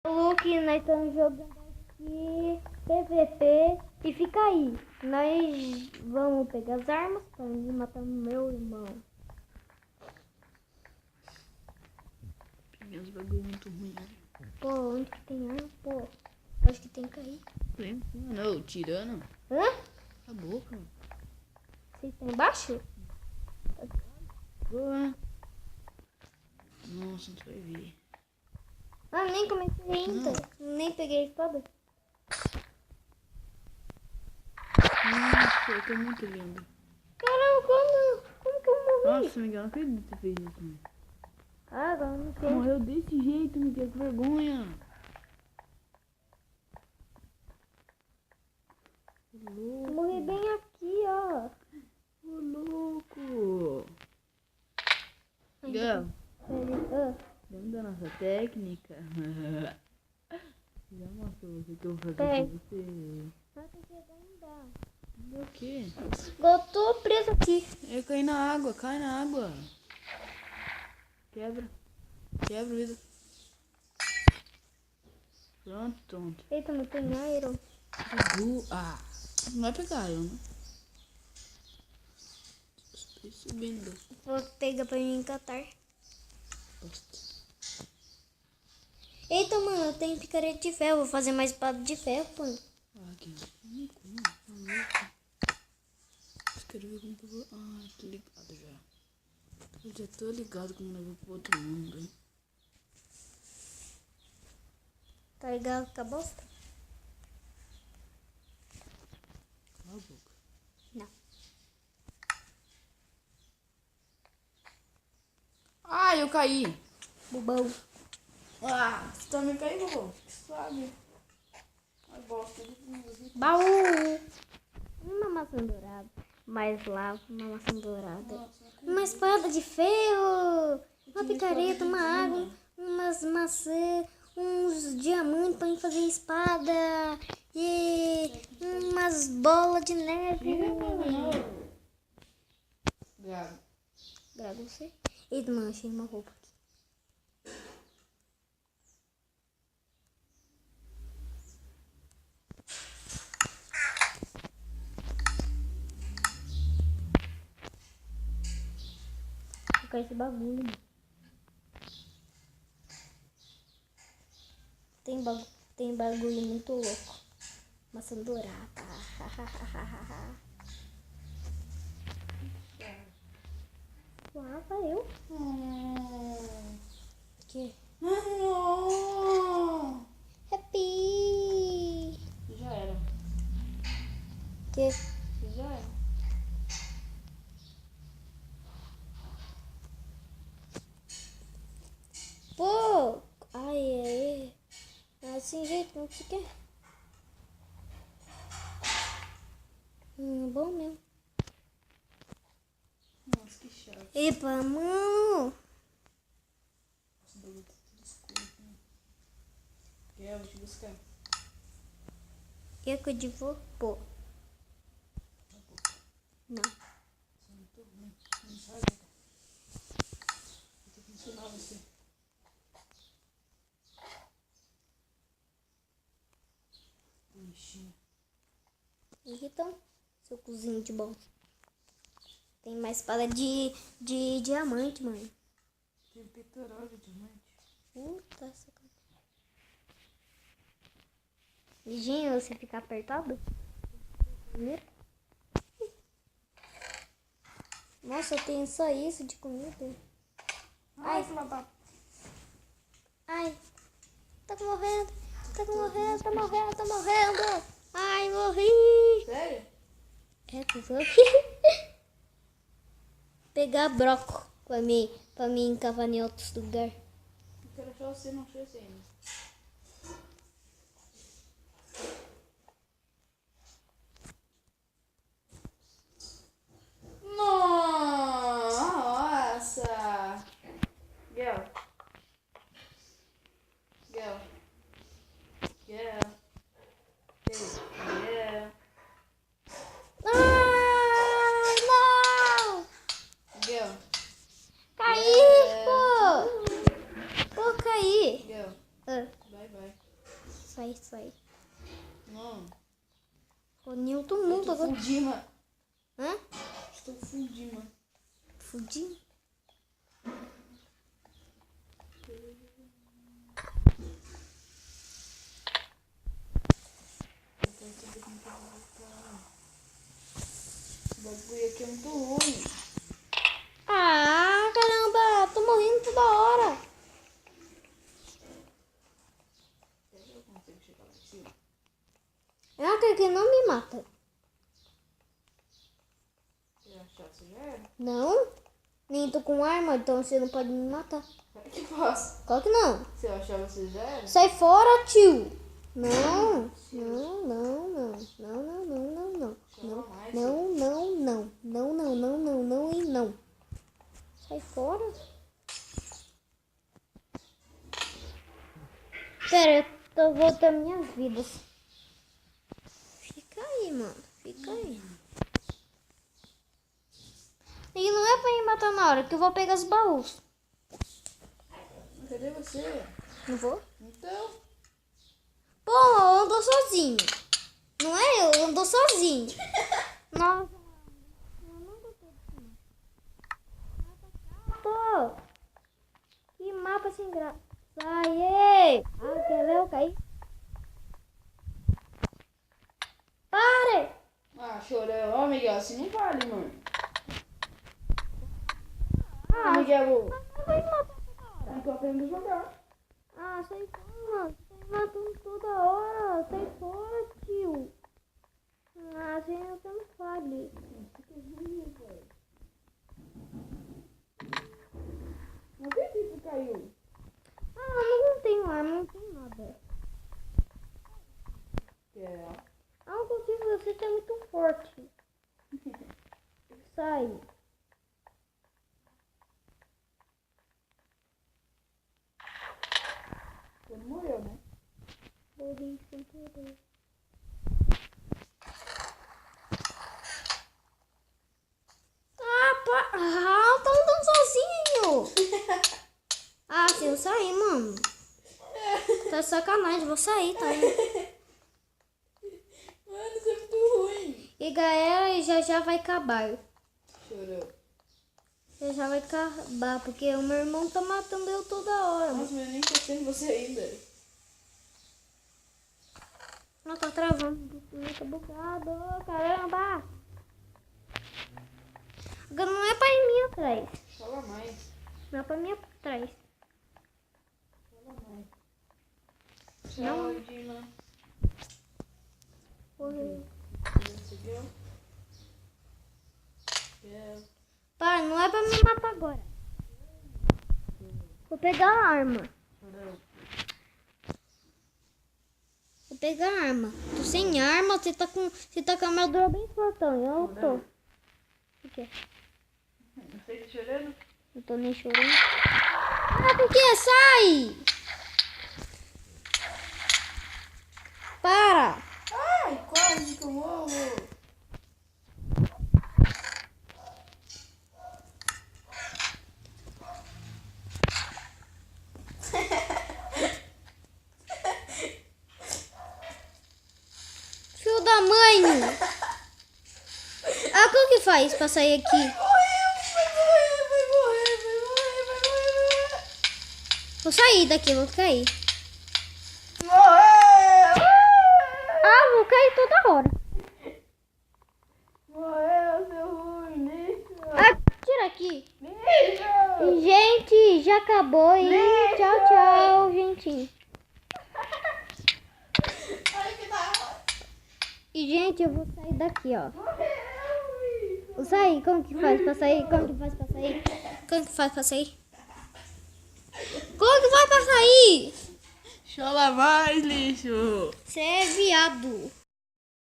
Luke, nós estamos jogando aqui PVP e fica aí. Nós vamos pegar as armas para matar meu irmão. Peguei uns bagulho muito ruim. Pô, onde que tem arma? Pô, acho que tem que cair. Tem? Não, tirando. Hã? A boca. Você tá embaixo? Boa. Nossa, não vai ver. Ah, nem comecei ainda. Nem peguei a espada. Nossa, eu tô muito lindo. Caramba, como que eu morri? Nossa, Miguel, não acredito que você fez isso, mano. Ah, agora não sei. Morreu desse jeito, Miguel, que vergonha. Eu morri bem aqui, ó. Ô, louco. Miguel, dentro da nossa técnica. Já mostrou você que eu vou fazer com você. Não tem que pegar ainda. O quê? Eu tô preso aqui. Eu caí na água, cai na água. Quebra. Quebra o vidro. Pronto, tonto. Eita, não tem iron. Ah, não vai pegar eu, né? Estou subindo. Vou pegar pra mim encantar. Bosta. Eita, mano, eu tenho picareta de ferro. Vou fazer mais espada de ferro, pô. Ah, aqui. Tá louco. Eu quero ver como que eu vou... Ah, tô ligado já. Eu já tô ligado como eu vou pro outro mundo, hein? Tá ligado com a bosta? Cala a boca. Não. Ah, eu caí. Bobão. Ah, você também caiu, bobão? Sabe? Ai, bosta. Baú. Uma maçã dourada. Mais lava, uma maçã dourada. Nossa, Uma espada de ferro. Uma picareta, uma água. Umas maçãs. Uns diamantes pra mim fazer espada. E umas bolas de neve. Gago. Grago você. Eita, mano, achei uma roupa aqui. Vou cair esse bagulho, mano. Tem bagulho muito louco. Maçã dourada. Lava eu. Que? Happy. Já era. Que? Já era. Pô. Ai. Assim jeito, não se quer. Bom mesmo. Nossa, que chato. Epa, mano. Esse bagulho tá tudo escuro. Quer? Vou te buscar. Eu que de vou pô. Não. Você é muito ruim. Não sabe? Vou ter que ensinar você. Bichinho. Então, seu cozinho de bom. Tem mais espada de diamante, mano. Tem peitoral de diamante. Puta sacanagem. Viginho, você fica apertado? Nossa, eu tenho só isso de comida. Ai, filha da... Ai, tá morrendo, tá morrendo, tá morrendo, tá morrendo. Ai, morri. Sério? É, tô aqui. Pegar broco pra mim encavar em outros lugares. Eu quero achar você, não achei você ainda. Nossa! Gel. Gel. Gel. Gel. Ah, não! Gel. Caí, pô! Pô, caí. Gel. Ah. Vai. Sai. Não. Fodeu todo Eu mundo tô agora. fudindo. Hã? Estou fudindo. Fudindo? O bagulho aqui é muito ruim. Ah, caramba, tô morrendo toda hora. Eu consigo chegar lá em cima. É uma coisa que não me mata. Se eu achar, você já era? Não? Nem tô com arma, então você não pode me matar. Será que posso? Claro que não. Se eu achar, você já era? Sai fora, tio. Não. Não e não. Sai fora. Pera, eu tô voltando minhas vidas. Fica aí, mano. Fica aí. E não é pra me matar na hora, que eu vou pegar os baús. Cadê você? Não vou? Então. Pô, eu ando sozinho. Não é eu ando sozinho. Nossa. Eu não gostei disso. Pô. Que mapa sem graça. Sai! Ah, quer ver eu cair? Pare! Ah, chorão. Ó, Miguel, assim não vale, mano. Ah, Miguel, não vai me matar toda hora. eu tô aprendendo a jogar. Ah, sai fora. Você me matando toda hora. Sai fora, tio. Ah, você não fale. Não tem que você caiu. Ah, não tenho arma, não tem nada. É. Algo que você tá muito forte. Sai. Você não morreu, né? Morri sem querer. Tá andando sozinho. Ah, se eu sair, mano. Tá de sacanagem, vou sair, tá? Mano, isso é muito ruim. E galera, já vai acabar. Chorou. Já vai acabar, porque o meu irmão tá matando eu toda hora. Nossa, mas eu nem tô sendo você ainda. Não, tá travando. Tá bugado, caramba. Agora não é pra mim atrás. Fala mais. Não é pra mim atrás. Fala mais. Não. Tchau, Dima. Correu. Conseguiu? Tchau. Para, não é pra me matar agora. Vou pegar a arma. Chorou. Vou pegar a arma. Tô sem arma, você tá com a armadura bem fortão. Eu tô. O quê? Você tá chorando? Não tô nem chorando. Ah, por que? Sai! Para! Ai, quase que eu morro. Filho da mãe! Ah, como que faz pra sair aqui? Vai morrer. Vou sair daqui, vou cair. Morreu! Ah, vou cair toda hora. Morreu, seu ruim, lixo. Ah, tira aqui. Lixo! E, gente, já acabou e Lixo! tchau, gente. Ai, que da hora. E, gente, eu vou sair daqui, ó. Morreu, lixo. Vou sair, como que faz pra sair? Como que faz pra sair? Como que faz pra sair? Como que faz pra sair? Chola mais, lixo. Você é viado.